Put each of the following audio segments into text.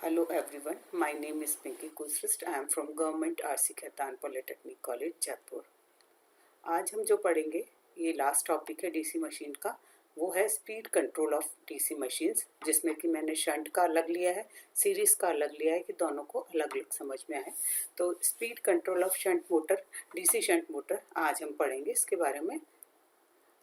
Hello everyone, my name is Pinky Kusrist. I am from Government RC Khaitan Polytechnic College, Jaipur. आज हम जो पढ़ेंगे ये लास्ट टॉपिक है डीसी मशीन का। वो है speed control of DC machines, जिसमें कि मैंने शंट का अलग लिया है, सीरीज़ का अलग लिया है कि दोनों को अलग अलग समझ में आए। तो speed control of shunt motor, DC shunt motor आज हम पढ़ेंगे इसके बारे में।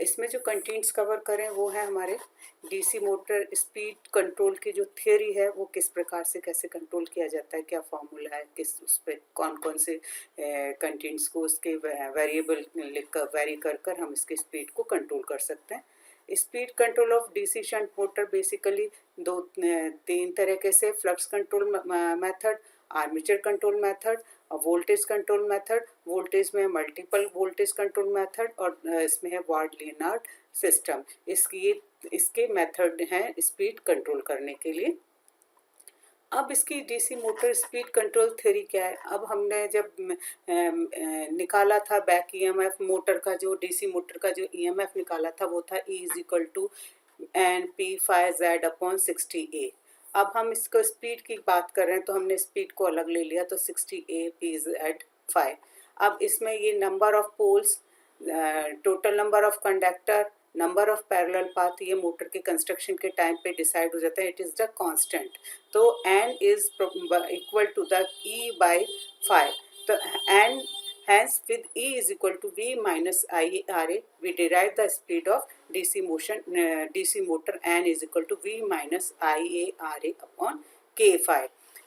इसमें जो कंटेंट्स कवर करें वो है हमारे डीसी मोटर स्पीड कंट्रोल की जो थियोरी है वो किस प्रकार से कैसे कंट्रोल किया जाता है, क्या फार्मूला है, किस उस पर कौन कौन से कंटेंट्स को उसके वेरिएबल लिख कर वेरी कर कर हम इसकी स्पीड को कंट्रोल कर सकते हैं। Speed control of DC shunt motor basically तीन तरीके से, flux control method, armature control method और वोल्टेज कंट्रोल मेथड। वोल्टेज में मल्टीपल वोल्टेज कंट्रोल मेथड और इसमें है वार्ड लियनार्ड सिस्टम। इसके मेथड हैं स्पीड कंट्रोल करने के लिए। अब इसकी DC motor speed control theory क्या है? अब हमने जब निकाला था बैक ईएमएफ मोटर का, जो डीसी मोटर का जो ईएमएफ निकाला था वो था E = N/P∅Z/60A। अब हम इसको स्पीड की बात कर रहे हैं तो हमने स्पीड को अलग ले लिया, तो 60A/P∅। अब इसमें ये number of poles, total number of conductor, number of parallel path, ये मोटर के कंस्ट्रक्शन के टाइम पे डिसाइड हो जाता है। It is the constant. तो n is equal to the E/phi। तो n hence with E is equal to V minus IARA we derive the speed of DC motor n is equal to V minus IARA upon K phi।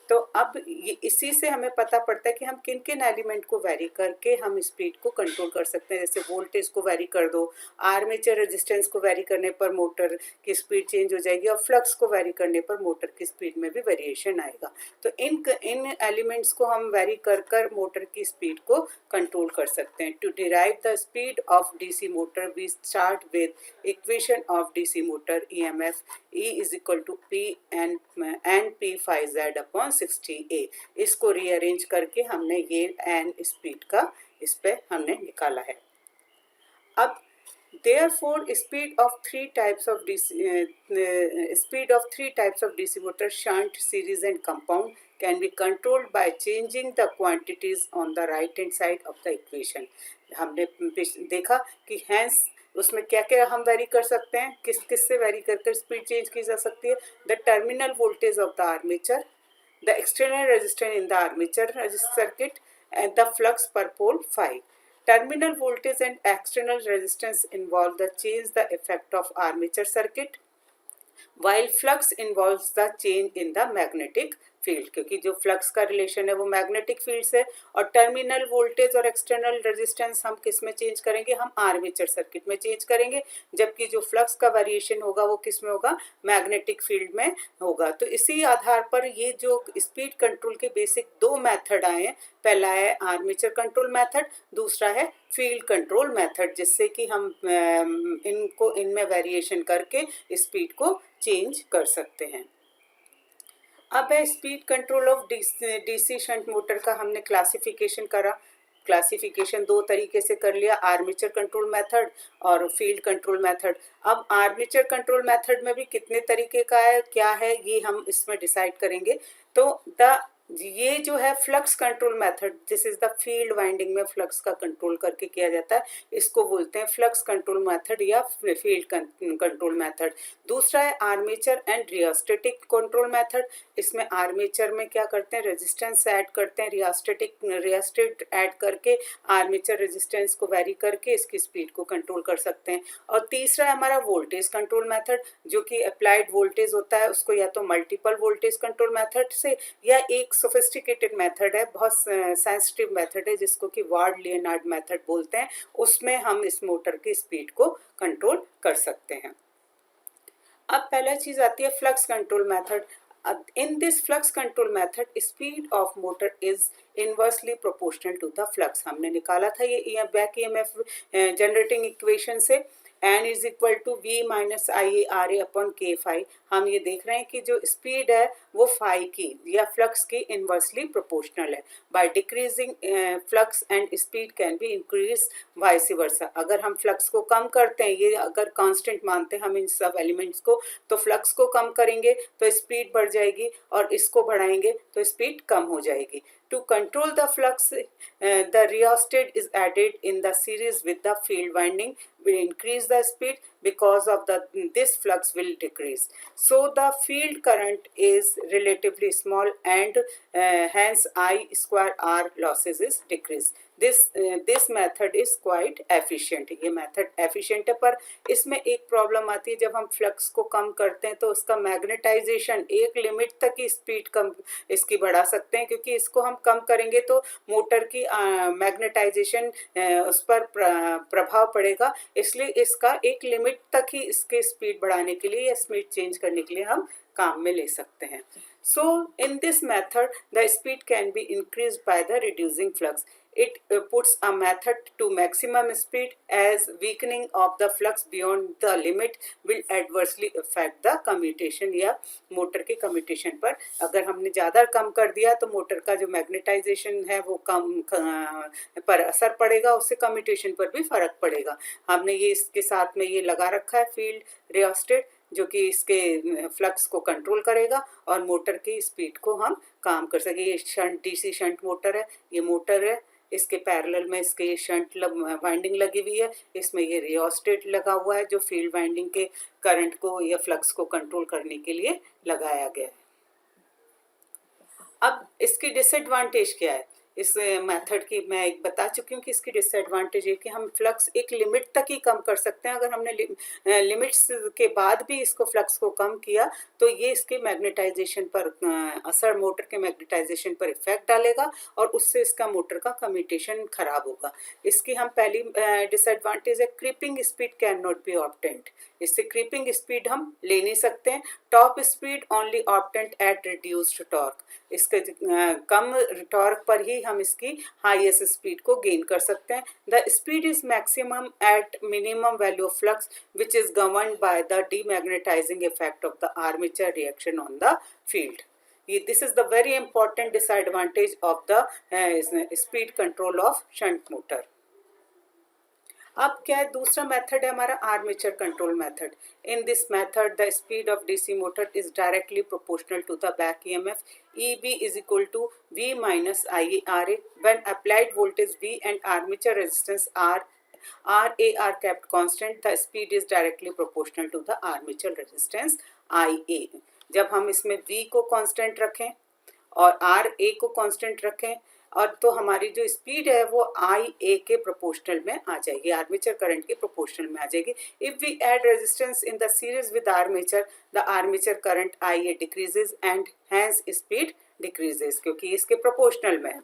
तो अब इसी से हमें पता पड़ता है कि हम किन किन एलिमेंट को वेरी करके हम स्पीड को कंट्रोल कर सकते हैं। जैसे वोल्टेज को वेरी कर दो, आर्मेचर रेजिस्टेंस को वेरी करने पर मोटर की स्पीड चेंज हो जाएगी और फ्लक्स को वेरी करने पर मोटर की स्पीड में भी वेरिएशन आएगा। तो इन एलिमेंट्स को हम वेरी कर कर मोटर की स्पीड को कंट्रोल कर सकते हैं। To derive the speed of DC motor we start with equation of DC motor EMF E is equal to N/P∅Z/60A। इसको रीअरेंज करके हमने ये n स्पीड का इस पे हमने निकाला है। अब therefore speed of three types of DC motor, shunt, series and compound, can be controlled by changing the quantities on the right hand side of the equation। हमने देखा कि hence उसमें क्या क्या हम वेरी कर सकते हैं, किस किस से वेरी कर कर स्पीड चेंज की जा सकती है। The terminal voltage of the armature, the external resistance in the armature circuit and the flux पर पोल phi. Terminal voltage and external resistance involve the change the effect of armature circuit, while flux involves the change in the magnetic field, क्योंकि जो flux का relation है वो magnetic field से। और terminal voltage और external resistance हम किस में चेंज करेंगे? हम आर्मेचर सर्किट में चेंज करेंगे, जबकि जो फ्लक्स का वेरिएशन होगा वो किस में होगा? मैग्नेटिक फील्ड में होगा। तो इसी आधार पर ये जो स्पीड कंट्रोल के बेसिक दो मेथड आए हैं, पहला है आर्मेचर कंट्रोल मेथड, दूसरा है फील्ड कंट्रोल मेथड, जिससे कि हम इनमें वेरिएशन करके स्पीड को चेंज कर सकते हैं। अब है speed control of DC shunt motor का हमने क्लासिफिकेशन करा। क्लासिफिकेशन दो तरीके से कर लिया, आर्मेचर कंट्रोल मेथड और फील्ड कंट्रोल मेथड। अब आर्मेचर कंट्रोल मेथड में भी कितने तरीके का है, क्या है, ये हम इसमें डिसाइड करेंगे। तो ये जो है flux control method, this is the field winding में फ्लक्स का कंट्रोल करके किया जाता है, इसको बोलते हैं फ्लक्स कंट्रोल मेथड या फील्ड कंट्रोल मेथड। दूसरा है armature and rheostatic control method. इसमें आर्मेचर में क्या करते हैं? रेजिस्टेंस ऐड करते हैं, रियोस्टेट ऐड करके आर्मेचर रेजिस्टेंस को वेरी करके इसकी स्पीड को कंट्रोल कर सकते हैं। और तीसरा है हमारा वोल्टेज कंट्रोल मेथड, जो कि अप्लाइड वोल्टेज होता है उसको या तो मल्टीपल वोल्टेज कंट्रोल मेथड से, या एक सोफिस्टिकेटेड मेथड है, बहुत सेंसिटिव मेथड है जिसको कि वार्ड लियनार्ड मेथड बोलते हैं, उसमें हम इस मोटर की स्पीड को कंट्रोल कर सकते हैं। अब पहला चीज आती है flux control method. In this flux control method, speed of motor is inversely proportional to the flux। हमने निकाला था ये बैक EMF जनरेटिंग इक्वेशन से, n is equal to V minus IARA upon K phi। हम ये देख रहे हैं कि जो स्पीड है वो फाई की या फ्लक्स की इन्वर्सली प्रोपोर्शनल है. By decreasing flux and speed can be increase vice versa. अगर हम फ्लक्स को कम करते हैं, ये अगर कांस्टेंट मानते हैं हम इन सब एलिमेंट्स को, तो फ्लक्स को कम करेंगे तो स्पीड बढ़ जाएगी और इसको बढ़ाएंगे तो स्पीड कम हो जाएगी. To control the flux, the rheostat is added in the series with the field winding will increase the speed because of this flux will decrease. So the field current is relatively small and hence I square R losses is decreased. This method is quite efficient. ये method efficient है, पर इसमें एक problem आती है. जब हम flux को कम करते हैं तो उसका मैग्नेटाइजेशन एक लिमिट तक ही स्पीड कम इसकी बढ़ा सकते हैं, क्योंकि इसको हम कम करेंगे तो मोटर की मैग्नेटाइजेशन उस पर प्रभाव पड़ेगा. इसलिए इसका एक लिमिट तक ही इसके स्पीड बढ़ाने के लिए या स्पीड चेंज करने के लिए हम काम में ले सकते हैं. So in this method the speed can be increased by the reducing flux. It puts a method to maximum speed as weakening of the flux beyond the limit will adversely affect the commutation या motor के commutation पर. अगर हमने ज़्यादा कम कर दिया तो motor का जो मैग्नेटाइजेशन है वो कम पर असर पड़ेगा, उससे कम्यूटेशन पर भी फर्क पड़ेगा. हमने ये इसके साथ में ये लगा रखा है फील्ड रियोस्टेट, जो कि इसके फ्लक्स को कंट्रोल करेगा और मोटर की स्पीड को हम काम कर सके. ये शंट डीसी शंट मोटर है, ये मोटर है, इसके पैरेलल में इसके शंट वाइंडिंग लगी हुई है, इसमें ये रियोस्टेट लगा हुआ है जो फील्ड वाइंडिंग के करंट को या फ्लक्स को कंट्रोल करने के लिए लगाया गया है. अब इसकी डिसएडवांटेज क्या है? इस मेथड की मैं एक बता चुकी हूँ कि इसकी डिसएडवांटेज है कि हम फ्लक्स एक लिमिट तक ही कम कर सकते हैं. अगर हमने लिमिट्स के बाद भी इसको फ्लक्स को कम किया तो ये इसके मैग्नेटाइजेशन पर असर, मोटर के मैग्नेटाइजेशन पर इफेक्ट डालेगा और उससे इसका मोटर का कम्यूटेशन खराब होगा. इसकी हम पहली डिसएडवांटेज है creeping speed can not be obtained. इससे क्रीपिंग स्पीड हम ले नहीं सकते हैं. Top speed only obtained at reduced torque. इसके कम टॉर्क पर ही हम इसकी हाईएस्ट स्पीड को गेन कर सकते हैं. The speed is maximum at minimum value of flux which is governed by the demagnetising effect of the armature reaction on the field. This is the very important disadvantage of the speed control of shunt motor. अब क्या है, दूसरा method है हमारा armature control method. In this method the speed of DC motor is directly proportional to the back EMF. EB is equal to V minus IARA. When applied voltage V and armature resistance RA are kept constant, the speed is directly proportional to the armature resistance IA. जब हम इसमें V को constant रखें और RA को constant रखें और तो हमारी जो स्पीड है वो IA के प्रोपोर्शनल में आ जाएगी, आर्मेचर करंट के प्रोपोर्शनल में आ जाएगी. If we add resistance in the series with armature, the armature current IA decreases and hence speed decreases, क्योंकि इसके प्रोपोर्शनल में है.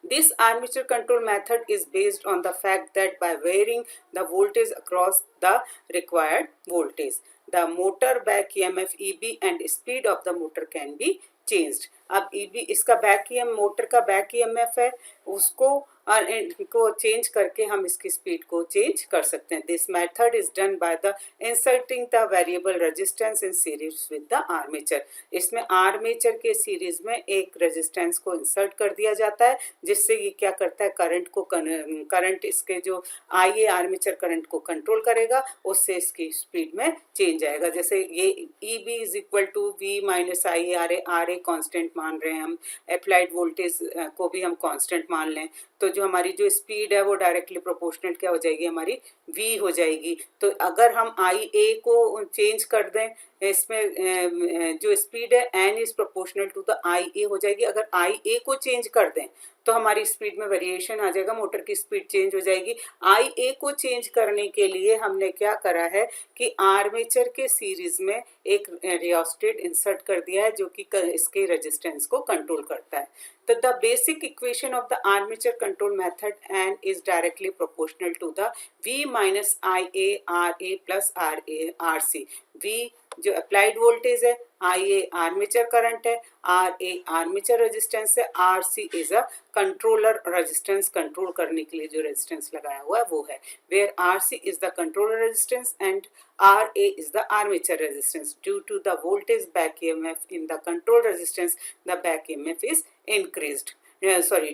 This armature control method is based on the fact that by varying the voltage across the required voltage, the motor back EMF EB and speed of the motor can be changed. अब EB इसका back motor का back EMF है, उसको को change करके हम इसकी speed को चेंज कर सकते हैं. This method is done by the inserting the variable resistance in series with the armature. इसमें आर्मेचर के सीरीज में एक रेजिस्टेंस को इंसर्ट कर दिया जाता है, जिससे ये क्या करता है, करंट इसके जो IA आर्मेचर करंट को कंट्रोल करेगा, उससे इसकी स्पीड में चेंज आएगा. जैसे ये EB is equal to V minus IARA, RA constant मान रहे हैं हम, अप्लाइड वोल्टेज को भी हम कांस्टेंट मान लें, तो जो हमारी जो स्पीड है वो डायरेक्टली प्रोपोर्शनल क्या हो जाएगी, हमारी V हो जाएगी. तो अगर हम IA को चेंज कर दें, इसमें जो स्पीड है N is proportional to the IA हो जाएगी. अगर IA को चेंज कर दें तो हमारी स्पीड में वेरिएशन आ जाएगा, मोटर की स्पीड चेंज हो जाएगी. IA को चेंज करने के लिए हमने क्या करा है कि आर्मेचर के सीरीज में एक रियोस्टेट इंसर्ट कर दिया है, जो कि इसके रेजिस्टेंस को कंट्रोल करता है. तो the basic equation of the armature control method N is directly proportional to the V minus IA RA plus RC. V जो अप्लाइड वोल्टेज है, IA आर्मेचर करंट है, RA आर्मेचर रेजिस्टेंस है, RC is a controller resistance, control करने के लिए जो resistance लगाया हुआ है वो है, where RC is the controller resistance and RA is the armature resistance. Due to the voltage back EMF in the control resistance, the back EMF is increased.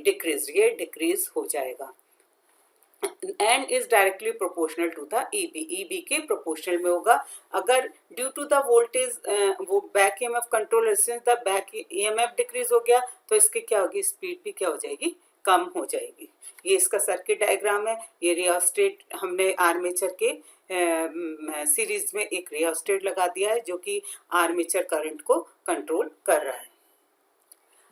Decreased. ये decrease हो जाएगा. And is directly proportional to the EB. EB के proportional में होगा. अगर due to the voltage वो back EMF control resistance the back EMF decrease हो गया तो इसकी क्या होगी, स्पीड भी क्या हो जाएगी, कम हो जाएगी. ये इसका सर्किट डायग्राम है. ये रियोस्टेट हमने आर्मेचर के सीरीज में एक रियोस्टेट लगा दिया है जो कि आर्मेचर करंट को कंट्रोल कर रहा है.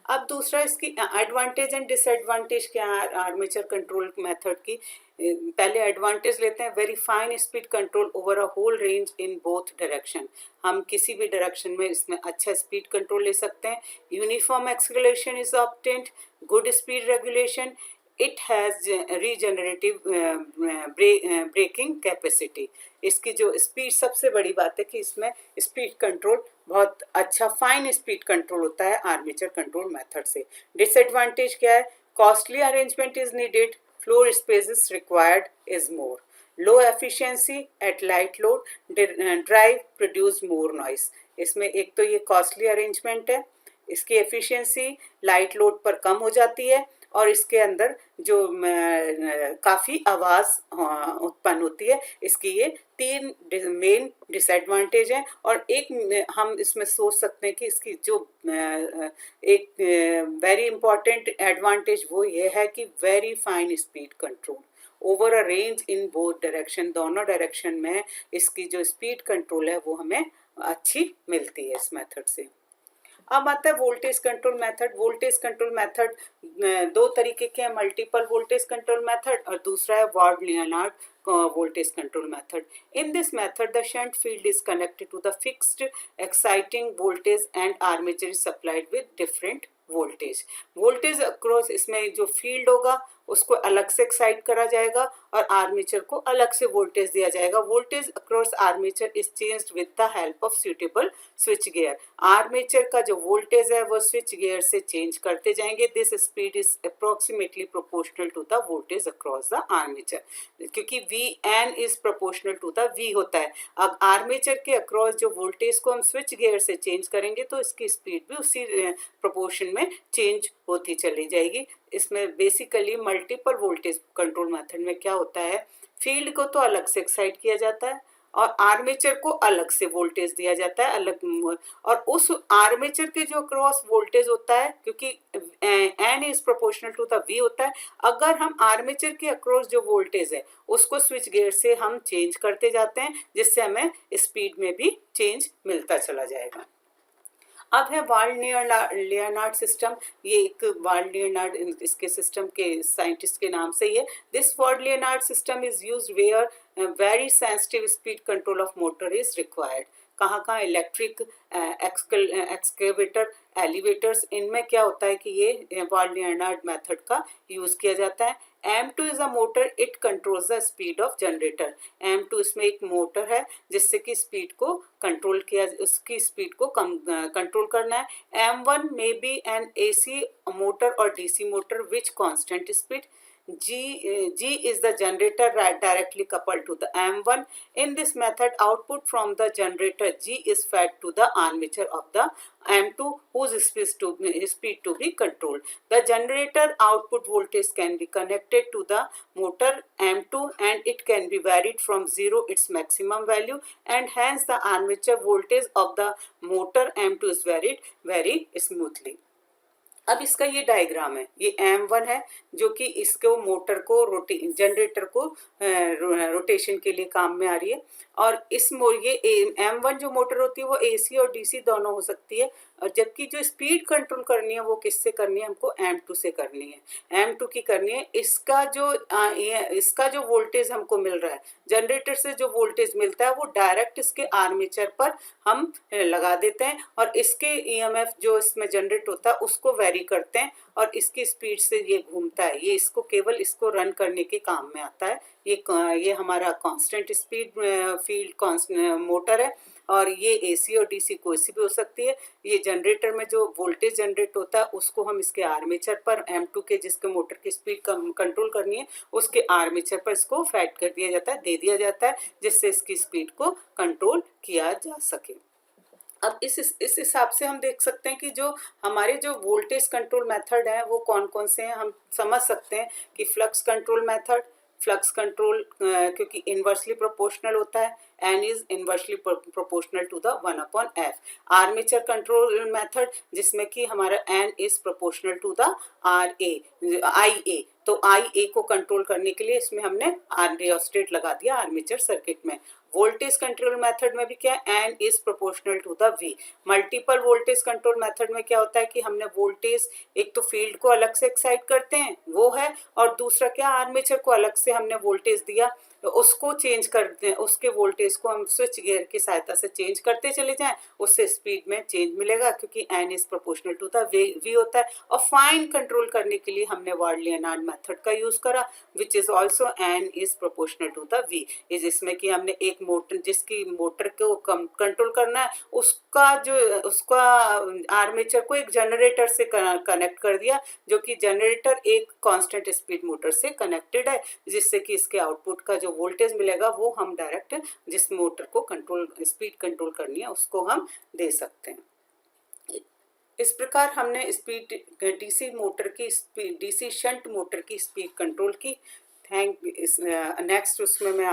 अब दूसरा इसकी एडवांटेज एंड डिसएडवांटेज क्या है आर्मेचर कंट्रोल मेथड की. पहले एडवांटेज लेते हैं. Very fine speed control over a whole range in both direction. हम किसी भी डायरेक्शन में इसमें अच्छा स्पीड कंट्रोल ले सकते हैं. Uniform acceleration is obtained. Good speed regulation. It has regenerative braking capacity. इसकी जो स्पीड, सबसे बड़ी बात है कि इसमें स्पीड कंट्रोल बहुत अच्छा फाइन स्पीड कंट्रोल होता है आर्मेचर कंट्रोल मेथड से. डिसएडवांटेज क्या है, costly arrangement is needed, floor spaces required is more, low efficiency eight light load, drive produce more noise. इसमें एक तो ये कॉस्टली अरेंजमेंट है, इसकी एफिशिएंसी लाइट लोड पर कम हो जाती है और इसके अंदर जो काफ़ी आवाज़ उत्पन्न होती है. इसकी ये 3 मेन डिसएडवांटेज हैं. और एक हम इसमें सोच सकते हैं कि इसकी जो एक वेरी इंपॉर्टेंट एडवांटेज वो ये है कि very fine speed control over a range in both direction. दोनों डायरेक्शन में इसकी जो स्पीड कंट्रोल है वो हमें अच्छी मिलती है इस मेथड से. अब आता है voltage control method. Voltage control method 2 तरीके के हैं, मल्टीपल वोल्टेज कंट्रोल मेथड और दूसरा है ward-Leonard voltage control method. In this method, the shunt field is connected to the fixed exciting voltage and armature is supplied with different voltage. Voltage across इसमें जो field होगा उसको अलग से excite करा जाएगा और आर्मेचर को अलग से वोल्टेज दिया जाएगा. Voltage across armature is changed with the help of suitable switch gear. Armature का जो वोल्टेज है वो स्विच गियर से चेंज करते जाएंगे. This speed is approximately proportional to the voltage across the armature, क्योंकि V N is proportional to the V होता है. अब आर्मेचर के अक्रॉस जो वोल्टेज को हम स्विच गियर से चेंज करेंगे तो इसकी स्पीड भी उसी प्रोपोर्शन में चेंज होती चली जाएगी. इसमें basically multiple voltage control method में क्या होता है, फील्ड को तो अलग से एक्साइट किया जाता है और आर्मेचर को अलग से वोल्टेज दिया जाता है अलग, और उस आर्मेचर के जो क्रॉस वोल्टेज होता है, क्योंकि N is proportional to the V होता है, अगर हम आर्मेचर के अक्रॉस जो वोल्टेज है उसको स्विच गियर से हम चेंज करते जाते हैं जिससे हमें स्पीड में भी चेंज मिलता चला जाएगा. अब है वार्ड-लियोनार्ड सिस्टम. ये एक वार्ड-लियोनार्ड इसके सिस्टम के साइंटिस्ट के नाम से ही है. This Ward Leonard system is used where very sensitive speed control of motor is required. कहाँ कहाँ, इलेक्ट्रिक एक्सकेवेटर, एलिवेटर्स, इनमें क्या होता है कि ये वार्ड-लियोनार्ड मेथड का यूज़ किया जाता है. M2 is a motor, it controls the speed of generator. M2 इसमें एक मोटर है जिससे कि स्पीड को कंट्रोल किया, उसकी स्पीड को कम कंट्रोल करना है. M1 may be an AC motor और DC motor which constant speed. G is the generator directly coupled to the M1. In this method, output from the generator G is fed to the armature of the M2 whose speed to be controlled. The generator output voltage can be connected to the motor M2 and it can be varied from 0 its maximum value, and hence the armature voltage of the motor M2 is varied very smoothly. अब इसका ये diagram है, ये M1 है जो कि इसको motor को जनरेटर को रोटेशन के लिए काम में आ रही है. और ये M1 जो मोटर होती है वो AC और DC दोनों हो सकती है, और जबकि जो स्पीड कंट्रोल करनी है वो किससे करनी है, हमको M2 से करनी है, M2 की करनी है. इसका जो वोल्टेज हमको मिल रहा है, जनरेटर से जो वोल्टेज मिलता है वो डायरेक्ट इसके आर्मेचर पर हम लगा देते हैं और इसके EMF जो इसमें जनरेट होता है उसको वेरी करते हैं और इसकी स्पीड से ये घूमता है. ये इसको केवल इसको रन करने के काम में आता है. ये हमारा कांस्टेंट स्पीड फील्ड मोटर है और ये AC और DC कोई सी भी हो सकती है। ये जनरेटर में जो वोल्टेज जनरेट होता है उसको हम इसके आर्मेचर पर M2 के जिसके मोटर की स्पीड कंट्रोल करनी है उसके आर्मेचर पर इसको फैट कर दिया जाता है, दे दिया जाता है, जिससे इसकी स्पीड को कंट्रोल किया जा सके। अब इस हिसाब से हम देख सकते हैं कि जो हमारे जो वोल्टेज कंट्रोल मेथड हैं वो कौन कौन से हैं। हम समझ सकते हैं कि flux control method, flux control क्योंकि इन्वर्सली प्रोपोर्शनल होता है, N is inversely proportional to the 1/f। Armature control method जिसमें कि हमारा N is proportional to the R A I A, तो आई ए को कंट्रोल करने के लिए इसमें हमने रियोस्टेट लगा दिया आर्मेचर सर्किट में। वोल्टेज कंट्रोल मेथड में भी क्या है, N is proportional to the V. Multiple voltage control method में क्या होता है कि हमने वोल्टेज एक तो फील्ड को अलग से एक्साइट करते हैं वो है, और दूसरा क्या आर्मेचर को अलग से हमने वोल्टेज दिया तो उसको चेंज करते हैं, उसके वोल्टेज को हम स्विच गियर की सहायता से चेंज करते चले जाएं, उससे स्पीड में चेंज मिलेगा क्योंकि N is proportional to the V होता है। और फाइन कंट्रोल करने के लिए हमने वार्ड-लियनार्ड मेथड का यूज करा which is also N is proportional to the V. इस इसमें कि हमने एक मोटर जिसकी मोटर को कंट्रोल करना है उसका आर्मेचर को एक जनरेटर से कनेक्ट कर दिया, जो कि जनरेटर एक कांस्टेंट स्पीड मोटर से कनेक्टेड है, जिससे कि इसके आउटपुट का जो वोल्टेज मिलेगा वो हम डायरेक्ट जिस मोटर को कंट्रोल स्पीड कंट्रोल करनी है उसको हम दे सकते हैं। इस प्रकार हमने स्पीड डीसी शंट मोटर की स्पीड कंट्रोल की। नेक्स्ट उसमें मैं